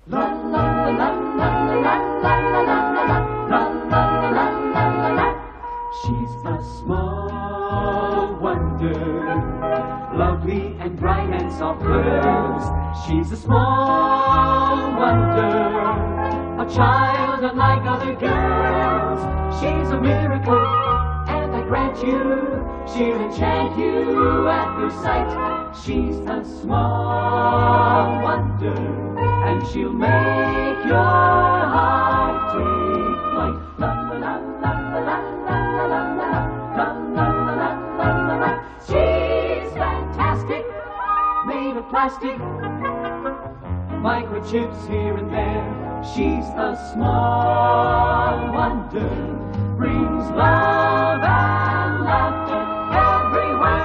La la la la la la la la la la la la la la. She's a small wonder, lovely and bright and soft curves. She's a small wonder, a child unlike other girls. She's a miracle, and I grant you, she'll enchant you at first sight. She's a small wonder, and she'll make your heart take flight. La la la la la la la la la la la la la. She's fantastic, made of plastic, microchips here and there. She's a small wonder, brings love and laughter everywhere.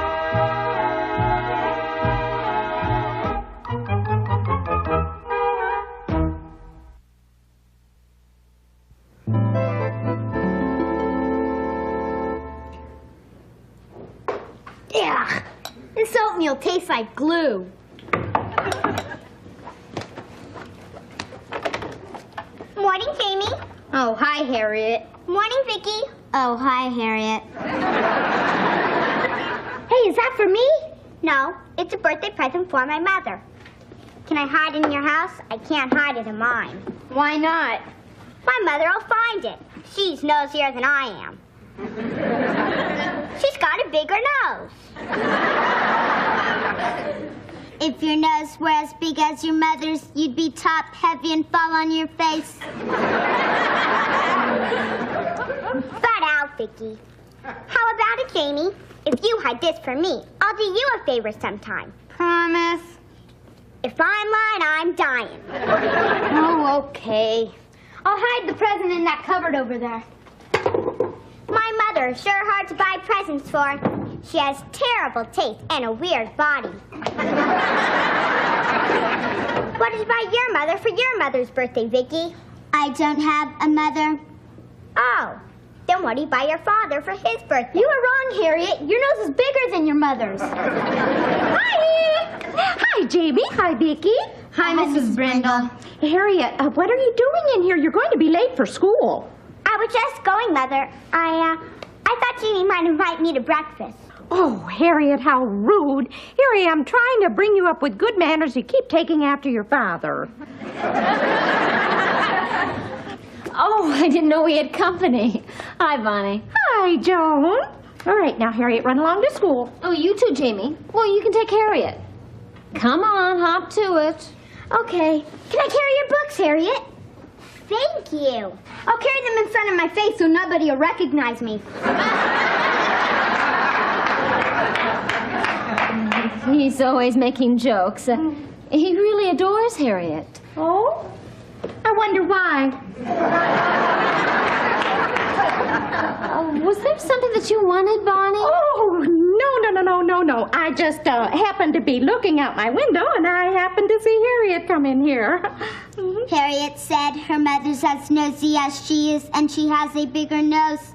Ugh, this oatmeal tastes like glue. Morning, Jamie. Oh, hi, Harriet. Morning, Vicky. Oh, hi, Harriet. Hey, is that for me? No, it's a birthday present for my mother. Can I hide it in your house? I can't hide it in mine. Why not? My mother will find it. She's nosier than I am. She's got a bigger nose. If your nose were as big as your mother's, you'd be top-heavy and fall on your face. Flat out, Vicky. How about it, Jamie? If you hide this for me, I'll do you a favor sometime. Promise? If I'm lying, I'm dying. Oh, okay. I'll hide the present in that cupboard over there. My mother is sure hard to buy presents for. She has terrible taste and a weird body. What did you buy your mother for your mother's birthday, Vicky? I don't have a mother. Oh, then what do you buy your father for his birthday? You were wrong, Harriet. Your nose is bigger than your mother's. Hi! Hi, Jamie. Hi, Vicky. Hi, Mrs. Brindle. Harriet, what are you doing in here? You're going to be late for school. I was just going, Mother. I thought Jeannie might invite me to breakfast. Oh, Harriet, how rude. Here I am trying to bring you up with good manners. You keep taking after your father. Oh, I didn't know we had company. Hi, Bonnie. Hi, Joan. All right, now, Harriet, run along to school. Oh, you too, Jamie. Well, you can take Harriet. Come on, hop to it. Okay. Can I carry your books, Harriet? Thank you. I'll carry them in front of my face so nobody will recognize me. He's always making jokes. He really adores Harriet. Oh? I wonder why. Was there something that you wanted, Bonnie? Oh, no. I just happened to be looking out my window, and I happened to see Harriet come in here. Harriet said her mother's as nosy as she is, and she has a bigger nose.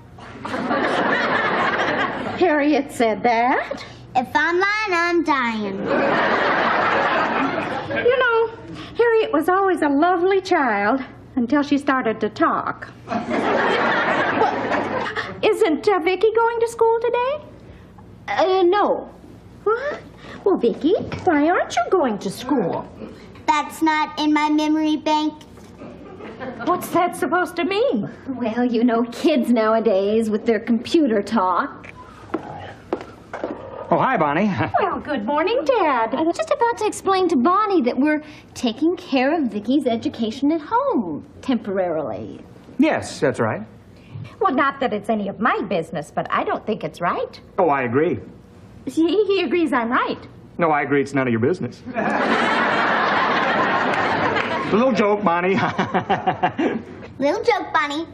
Harriet said that? If I'm lying, I'm dying. You know, Harriet was always a lovely child until she started to talk. Isn't Vicky going to school today? No. What? Well, Vicky, why aren't you going to school? That's not in my memory bank. What's that supposed to mean? Well, you know, kids nowadays with their computer talk. Oh, hi, Bonnie. Well, good morning, Dad. I was just about to explain to Bonnie that we're taking care of Vicky's education at home, temporarily. Yes, that's right. Well, not that it's any of my business, but I don't think it's right. Oh, I agree. See, he agrees I'm right. No, I agree it's none of your business. A little joke, Bonnie. Little joke, Bonnie.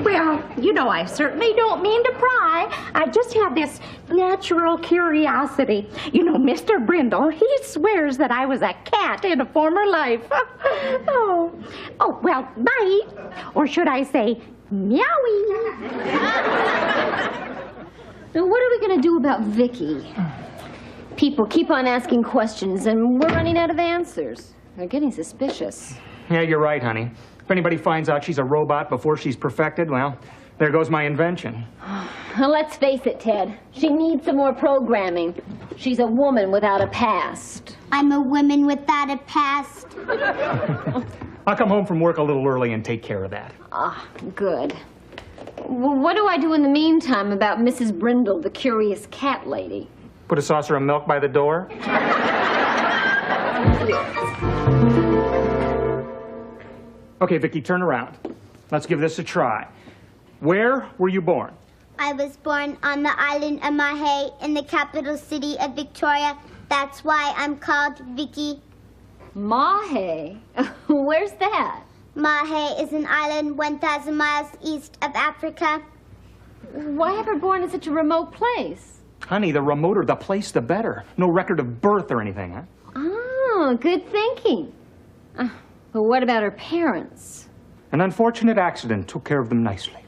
Well, you know, I certainly don't mean to pry. I just have this natural curiosity. You know, Mr. Brindle, he swears that I was a cat in a former life. Oh, well, bye. Or should I say, meowie. Now, what are we going to do about Vicky? People keep on asking questions, and we're running out of answers. They're getting suspicious. Yeah, you're right, honey. If anybody finds out she's a robot before she's perfected, well, there goes my invention. Let's face it, Ted. She needs some more programming. She's a woman without a past. I'm a woman without a past. I'll come home from work a little early and take care of that. Ah, good. Well, what do I do in the meantime about Mrs. Brindle, the curious cat lady? Put a saucer of milk by the door? Okay, Vicky, turn around. Let's give this a try. Where were you born? I was born on the island of Mahe in the capital city of Victoria. That's why I'm called Vicky. Mahe? Where's that? Mahe is an island 1,000 miles east of Africa. Why ever born in such a remote place? Honey, the remoter the place, the better. No record of birth or anything, huh? Oh, good thinking. But what about her parents? An unfortunate accident took care of them nicely.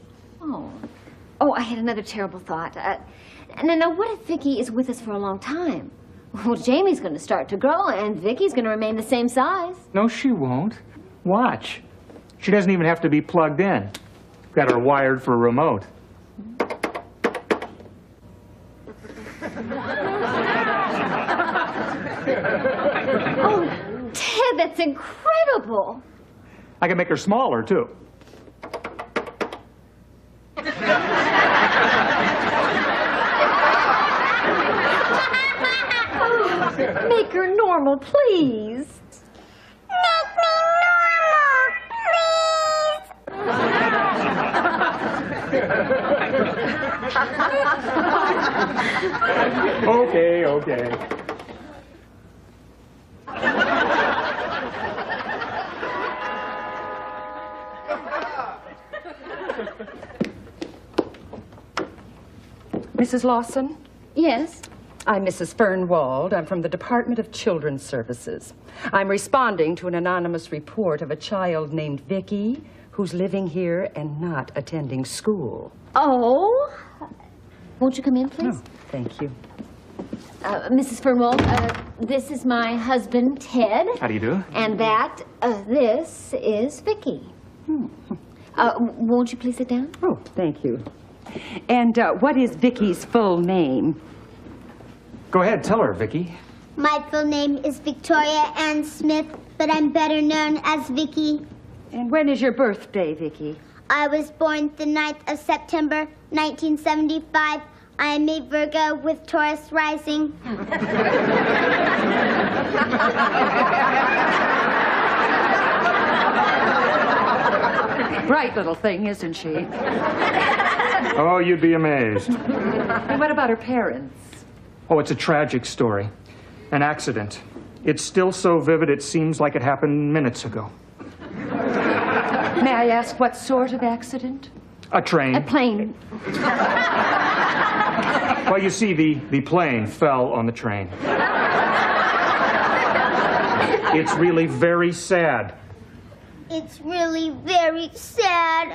Oh, I had another terrible thought. Now, what if Vicky is with us for a long time? Well, Jamie's going to start to grow, and Vicky's going to remain the same size. No, she won't. Watch. She doesn't even have to be plugged in. Got her wired for a remote. Oh, Ted, that's incredible. I can make her smaller, too. Make her normal, please. Make me normal, please. Okay. Mrs. Lawson? Yes? I'm Mrs. Fernwald. I'm from the Department of Children's Services. I'm responding to an anonymous report of a child named Vicky who's living here and not attending school. Oh? Won't you come in, please? Oh, thank you. Mrs. Fernwald, this is my husband, Ted. How do you do? And this is Vicky. Won't you please sit down? Oh, thank you. And what is Vicky's full name? Go ahead, tell her, Vicky. My full name is Victoria Ann Smith, but I'm better known as Vicky. And when is your birthday, Vicky? I was born the 9th of September, 1975. I am a Virgo with Taurus rising. Bright little thing, isn't she? Oh, you'd be amazed. And what about her parents? Oh, it's a tragic story. An accident. It's still so vivid it seems like it happened minutes ago. May I ask what sort of accident? A train. A plane. Well, you see, the plane fell on the train. It's really very sad. It's really very sad.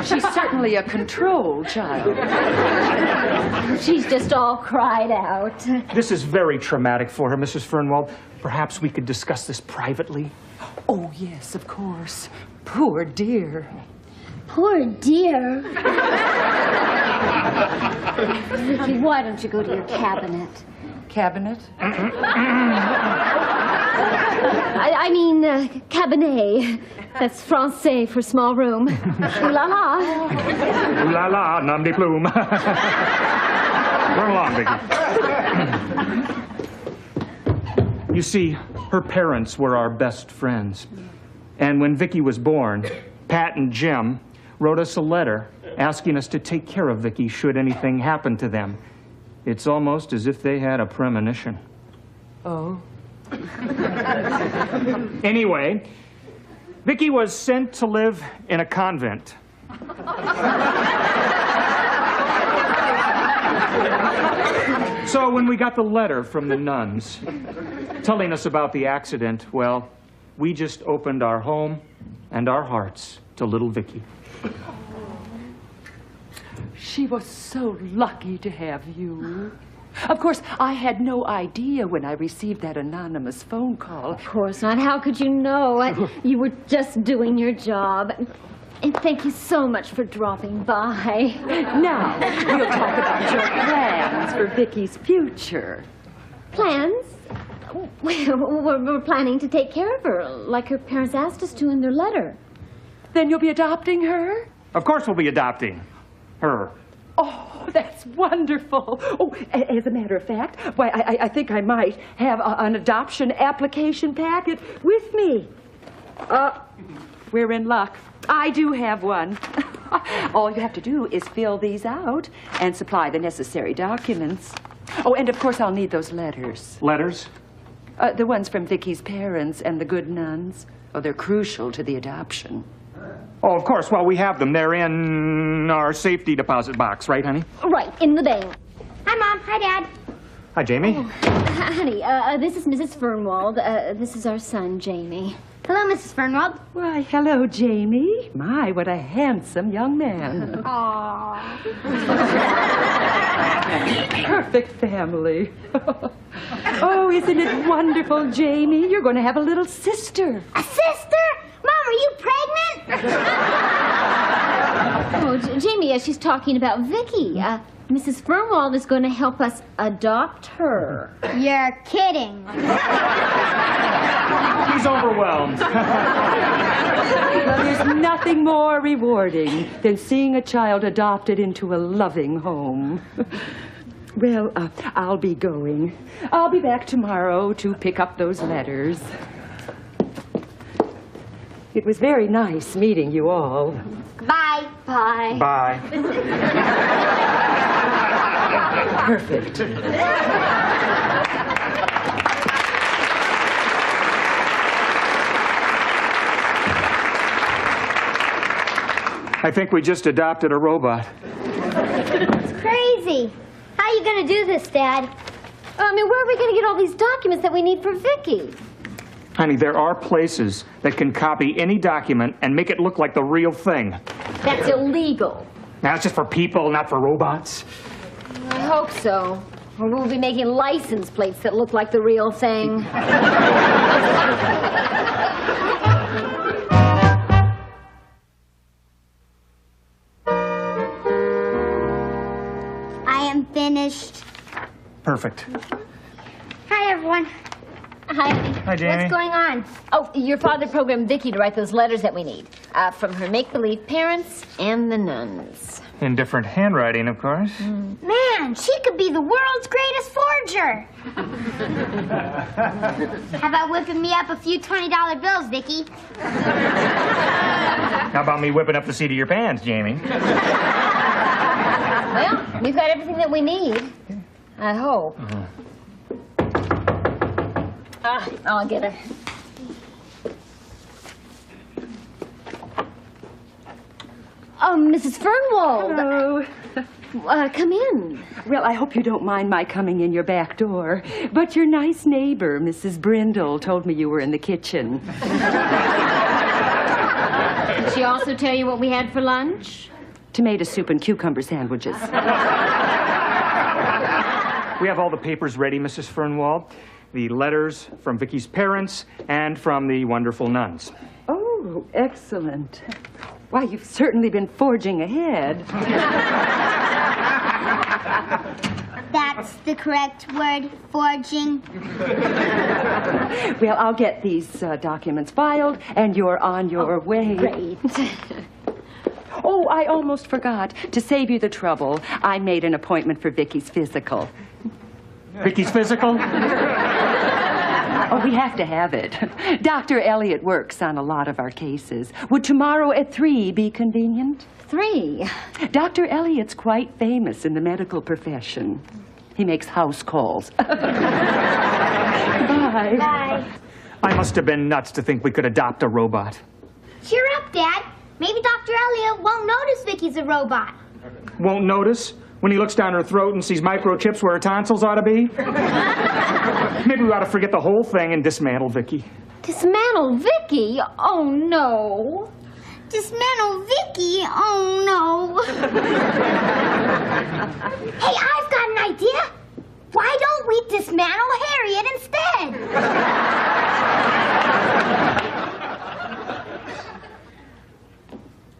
She's certainly a control child. She's just all cried out. This is very traumatic for her, Mrs. Fernwald. Perhaps we could discuss this privately. Oh, yes, of course. Poor dear. Poor dear. Vicky, why don't you go to your cabinet? Cabinet? I mean, cabinet. That's Francais for small room. Ooh la la. Ooh la la, nom de plume. Run along, Vicky. You see, her parents were our best friends. And when Vicky was born, Pat and Jim wrote us a letter asking us to take care of Vicky should anything happen to them. It's almost as if they had a premonition. Oh. Anyway, Vicky was sent to live in a convent. So when we got the letter from the nuns telling us about the accident, well, we just opened our home and our hearts to little Vicky. She was so lucky to have you. Of course, I had no idea when I received that anonymous phone call. Of course not. How could you know? You were just doing your job. And thank you so much for dropping by. Now, we'll talk about your plans for Vicky's future. Plans? We're planning to take care of her, like her parents asked us to in their letter. Then you'll be adopting her? Of course we'll be adopting her. Oh, that's wonderful. Oh, as a matter of fact, why, I think I might have an adoption application packet with me. We're in luck. I do have one. All you have to do is fill these out and supply the necessary documents. Oh, and of course I'll need those letters. Letters? The ones from Vicky's parents and the good nuns. Oh, they're crucial to the adoption. Oh, of course. Well, we have them. They're in our safety deposit box, right, honey? Right, in the bank. Hi, Mom. Hi, Dad. Hi, Jamie. Honey, this is Mrs. Fernwald. This is our son, Jamie. Hello, Mrs. Fernwald. Why, hello, Jamie. My, what a handsome young man. Aww. Perfect family. Oh, isn't it wonderful, Jamie? You're going to have a little sister. A sister? Mom, are you pregnant? Oh, Jamie, she's talking about Vicky. Mrs. Fernwald is going to help us adopt her. You're kidding. He's overwhelmed. Well, there's nothing more rewarding than seeing a child adopted into a loving home. Well, I'll be going. I'll be back tomorrow to pick up those letters. It was very nice meeting you all. Bye. Bye. Bye. Perfect. I think we just adopted a robot. It's crazy. How are you going to do this, Dad? I mean, where are we going to get all these documents that we need for Vicky? Honey, there are places that can copy any document and make it look like the real thing. That's illegal. Now, it's just for people, not for robots. I hope so. Or we'll be making license plates that look like the real thing. I am finished. Perfect. Hi, everyone. Hi. Hi, Jamie. What's going on? Oh, your father programmed Vicky to write those letters that we need. From her make-believe parents and the nuns. In different handwriting, of course. Man, she could be the world's greatest forger. How about whipping me up a few $20 bills, Vicky? How about me whipping up the seat of your pants, Jamie? Well, we've got everything that we need. I hope. I'll get her. Oh, Mrs. Fernwald. Hello. Come in. Well, I hope you don't mind my coming in your back door. But your nice neighbor, Mrs. Brindle, told me you were in the kitchen. Did she also tell you what we had for lunch? Tomato soup and cucumber sandwiches. We have all the papers ready, Mrs. Fernwald. The letters from Vicky's parents and from the wonderful nuns. Oh, excellent. Why, you've certainly been forging ahead. That's the correct word, forging. Well, I'll get these documents filed, and you're on your way. Great. Oh, I almost forgot. To save you the trouble, I made an appointment for Vicky's physical. Vicky's physical? Oh, we have to have it. Dr. Elliott works on a lot of our cases. Would tomorrow at 3 be convenient? 3. Dr. Elliott's quite famous in the medical profession. He makes house calls. Bye. Bye. I must have been nuts to think we could adopt a robot. Cheer up, Dad. Maybe Dr. Elliott won't notice Vicky's a robot. Won't notice when he looks down her throat and sees microchips where her tonsils ought to be? Maybe we ought to forget the whole thing and dismantle Vicky. Dismantle Vicky? Oh, no. Dismantle Vicky? Oh, no. Hey, I've got an idea. Why don't we dismantle Harriet instead?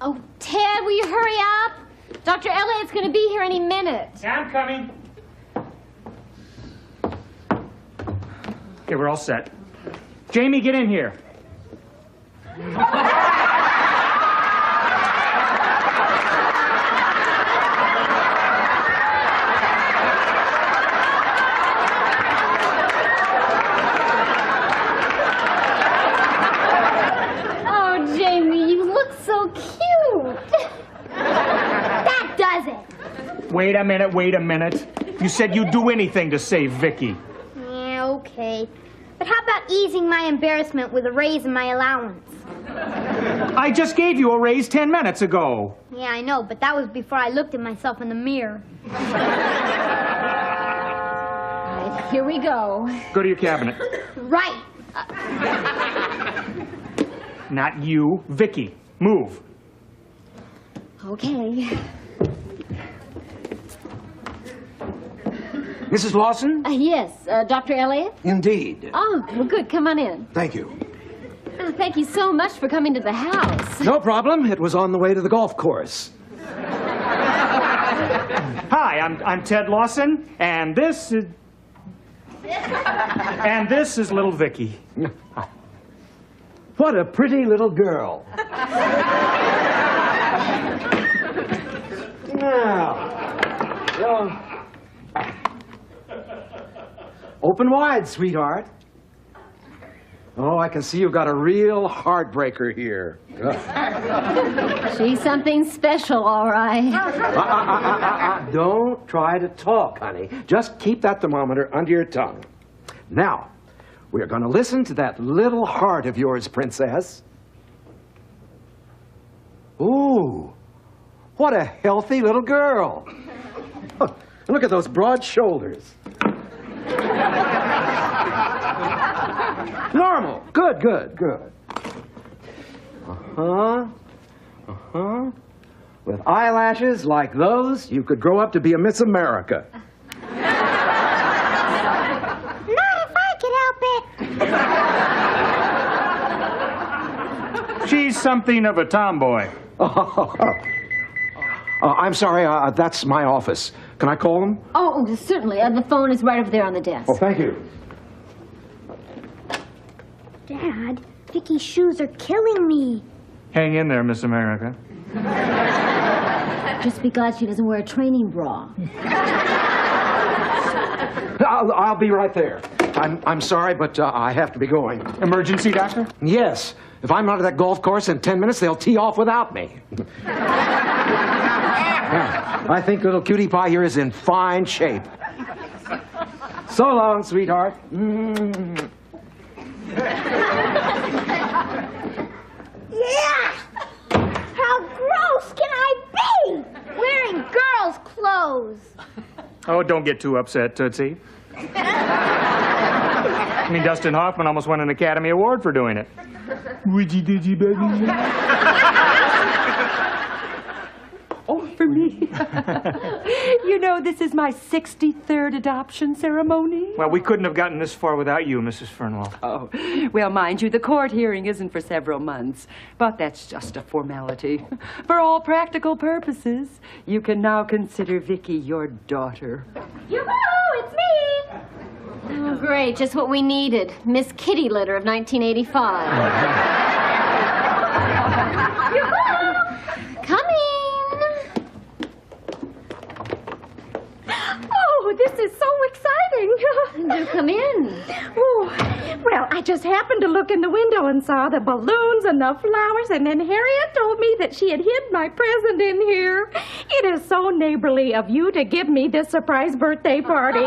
Oh, Ted, will you hurry up? Dr. Elliott's going to be here any minute. Yeah, I'm coming. Okay, we're all set. Jamie, get in here. Oh, Jamie, you look so cute. That does it. Wait a minute. You said you'd do anything to save Vicky. Yeah, okay. But how about easing my embarrassment with a raise in my allowance? I just gave you a raise 10 minutes ago. Yeah, I know, but that was before I looked at myself in the mirror. All right, here we go. Go to your cabinet. Right. Not you, Vicky. Move. Okay. Mrs. Lawson? Yes, Dr. Elliott? Indeed. Oh, well, good. Come on in. Thank you. Oh, thank you so much for coming to the house. No problem. It was on the way to the golf course. Hi, I'm Ted Lawson, and this is... And this is little Vicky. What a pretty little girl. Now, open wide, sweetheart. Oh, I can see you've got a real heartbreaker here. She's something special, all right. Don't try to talk, honey. Just keep that thermometer under your tongue. Now, we're going to listen to that little heart of yours, Princess. Ooh, what a healthy little girl. Look at those broad shoulders. Normal. Good. With eyelashes like those, you could grow up to be a Miss America. Not if I could help it. She's something of a tomboy. I'm sorry, that's my office. Can I call them? Oh, certainly. The phone is right over there on the desk. Oh, thank you. Dad, Vicky's shoes are killing me. Hang in there, Miss America. Just be glad she doesn't wear a training bra. I'll be right there. I'm sorry, but I have to be going. Emergency, doctor? Yes. If I'm out of that golf course in 10 minutes, they'll tee off without me. Yeah, I think little cutie pie here is in fine shape. So long, sweetheart. Yeah! How gross can I be? Wearing girls' clothes. Oh, don't get too upset, Tootsie. I mean, Dustin Hoffman almost won an Academy Award for doing it. Woody didgy baby. Oh, for me. You know, this is my 63rd adoption ceremony. Well, we couldn't have gotten this far without you, Mrs. Fernwell. Oh, well, mind you, the court hearing isn't for several months, but that's just a formality. For all practical purposes, you can now consider Vicky your daughter. Yoo-hoo! It's me! Oh, great. Just what we needed. Miss Kitty Litter of 1985. Coming. Oh, this is so exciting. Do come in. Oh, well, I just happened to look in the window and saw the balloons and the flowers, and then Harriet told me that she had hid my present in here. It is so neighborly of you to give me this surprise birthday party.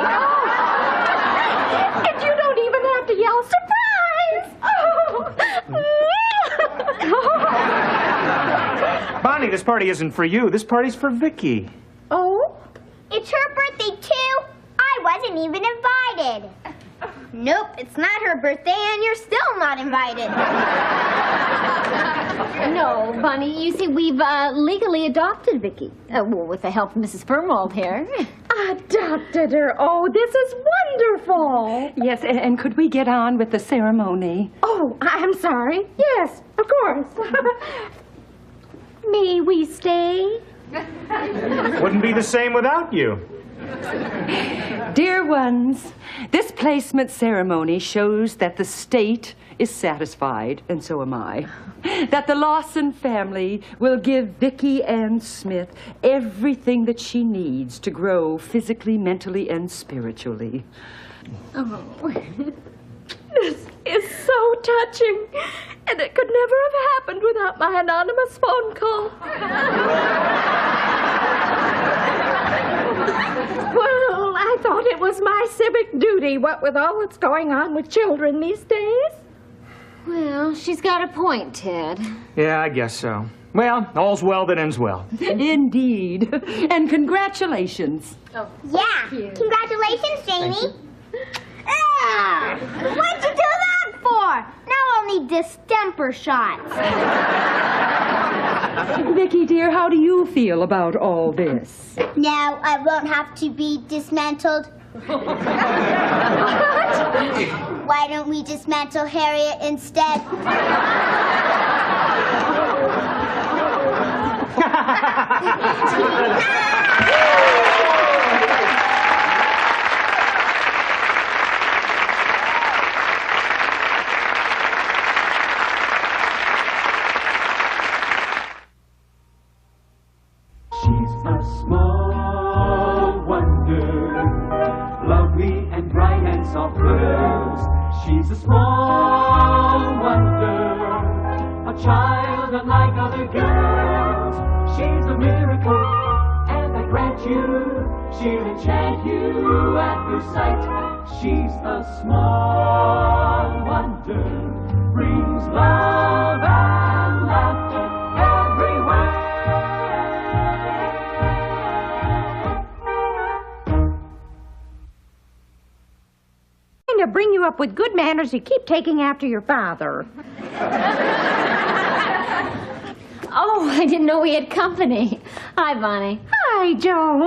And you don't even have to yell, surprise! Bonnie, this party isn't for you. This party's for Vicky. Oh? It's her birthday, too. I wasn't even invited. Nope, it's not her birthday and you're still not invited. No, Bunny, you see, we've legally adopted Vicky. Well, with the help of Mrs. Fernwald here. Adopted her. Oh, this is wonderful. Yes, and could we get on with the ceremony? Oh, I'm sorry. Yes, of course. May we stay? Wouldn't be the same without you. Dear ones, this placement ceremony shows that the state is satisfied, and so am I, that the Lawson family will give Vicki Ann Smith everything that she needs to grow physically, mentally, and spiritually. Oh. This is so touching, and it could never have happened without my anonymous phone call. Well, I thought it was my civic duty, what with all that's going on with children these days. Well, she's got a point, Ted. Yeah, I guess so. Well, all's well that ends well. Indeed. And congratulations. Yeah, congratulations, Jamie. Ah, what'd you do that for? Now I'll need distemper shots. Vicki, dear, how do you feel about all this? Now I won't have to be dismantled. Why don't we dismantle Harriet instead? She's a small wonder, lovely and bright and soft curves. She's a small wonder, a child unlike other girls. She's a miracle, and I grant you, she'll enchant you at her sight. She's a small wonder, brings love and laughter everywhere. To bring you up with good manners, you keep taking after your father. Oh, I didn't know we had company. Hi, Bonnie. Hi, Joan.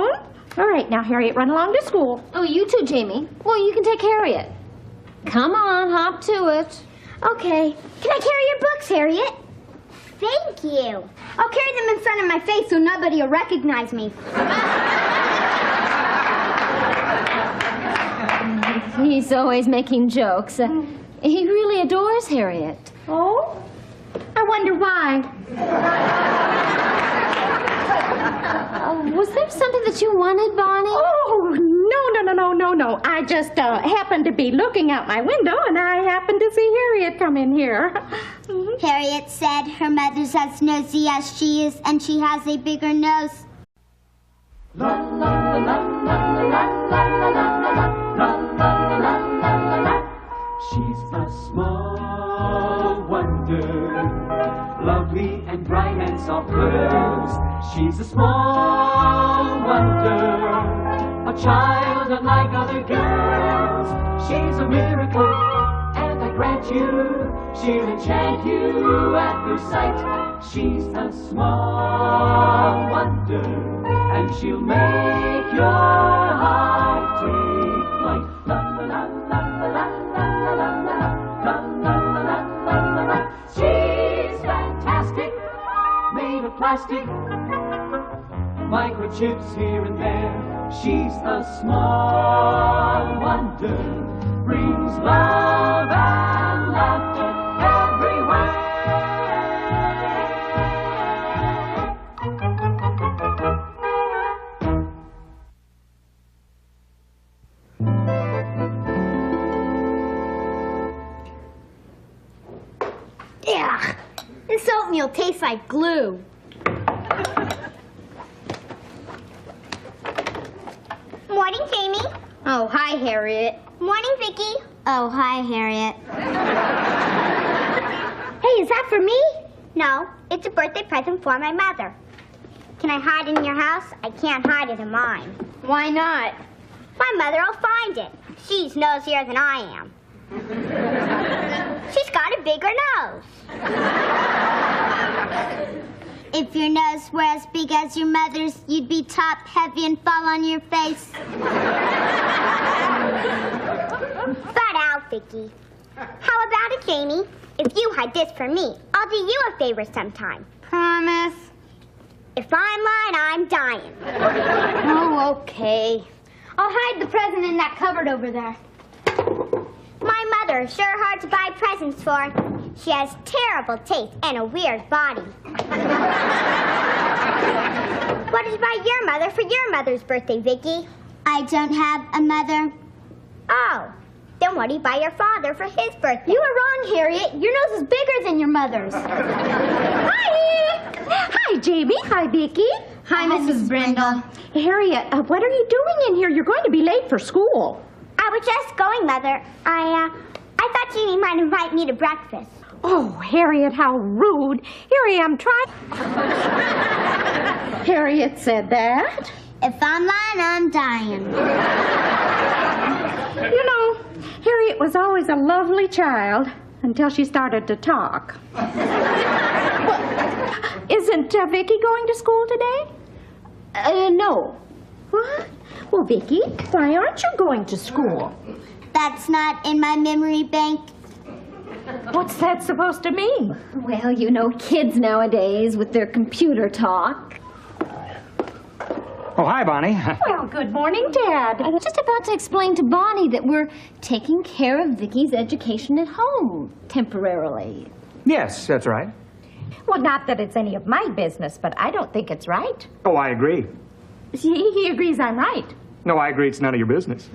All right, now, Harriet, run along to school. Oh, you too, Jamie. Well, you can take Harriet. Come on, hop to it. Okay. Can I carry your books, Harriet? Thank you. I'll carry them in front of my face so nobody will recognize me. He's always making jokes. He really adores Harriet. Oh? I wonder why. Was there something that you wanted, Bonnie? Oh, no. I just happened to be looking out my window, and I happened to see Harriet come in here. Harriet said her mother's as nosy as she is, and she has a bigger nose. La la la la la la la la la la la la. She's a small wonder, lovely and bright and soft curves. She's a small wonder, a child unlike other girls. She's a miracle, and I grant you, she'll enchant you at her sight. She's a small wonder, and she'll make your heart take flight. La la la la la la la la la la la la la. She's fantastic, made of plastic, microchips here and there. She's a small wonder, brings love and laughter everywhere. Ugh, this oatmeal tastes like glue. Morning, Jamie. Oh, hi, Harriet. Morning, Vicky. Oh, hi, Harriet. Hey, is that for me? No, it's a birthday present for my mother. Can I hide it in your house? I can't hide it in mine. Why not? My mother will find it. She's nosier than I am. She's got a bigger nose. If your nose were as big as your mother's, you'd be top-heavy and fall on your face. Flat out, Vicky. How about it, Jamie? If you hide this from me, I'll do you a favor sometime. Promise? If I'm lying, I'm dying. Oh, okay. I'll hide the present in that cupboard over there. My mother, sure hard to buy presents for. She has terrible taste and a weird body. What did you buy your mother for your mother's birthday, Vicky? I don't have a mother. Oh, then what do you buy your father for his birthday? You were wrong, Harriet. Your nose is bigger than your mother's. Hi! Hi, Jamie. Hi, Vicky. Hi, Mrs. Brindle. Harriet, what are you doing in here? You're going to be late for school. I was just going, Mother. I thought Jeannie might invite me to breakfast. Oh, Harriet, how rude. Here I am trying... Harriet said that. If I'm lying, I'm dying. You know, Harriet was always a lovely child until she started to talk. Well, isn't Vicky going to school today? No. What? Well, Vicky, why aren't you going to school? That's not in my memory bank. What's that supposed to mean? Well, you know, kids nowadays with their computer talk. Oh, hi, Bonnie. Well, good morning, Dad. I was just about to explain to Bonnie that we're taking care of Vicky's education at home, temporarily. Yes, that's right. Well, not that it's any of my business, but I don't think it's right. Oh, I agree. He agrees I'm right. No, I agree it's none of your business.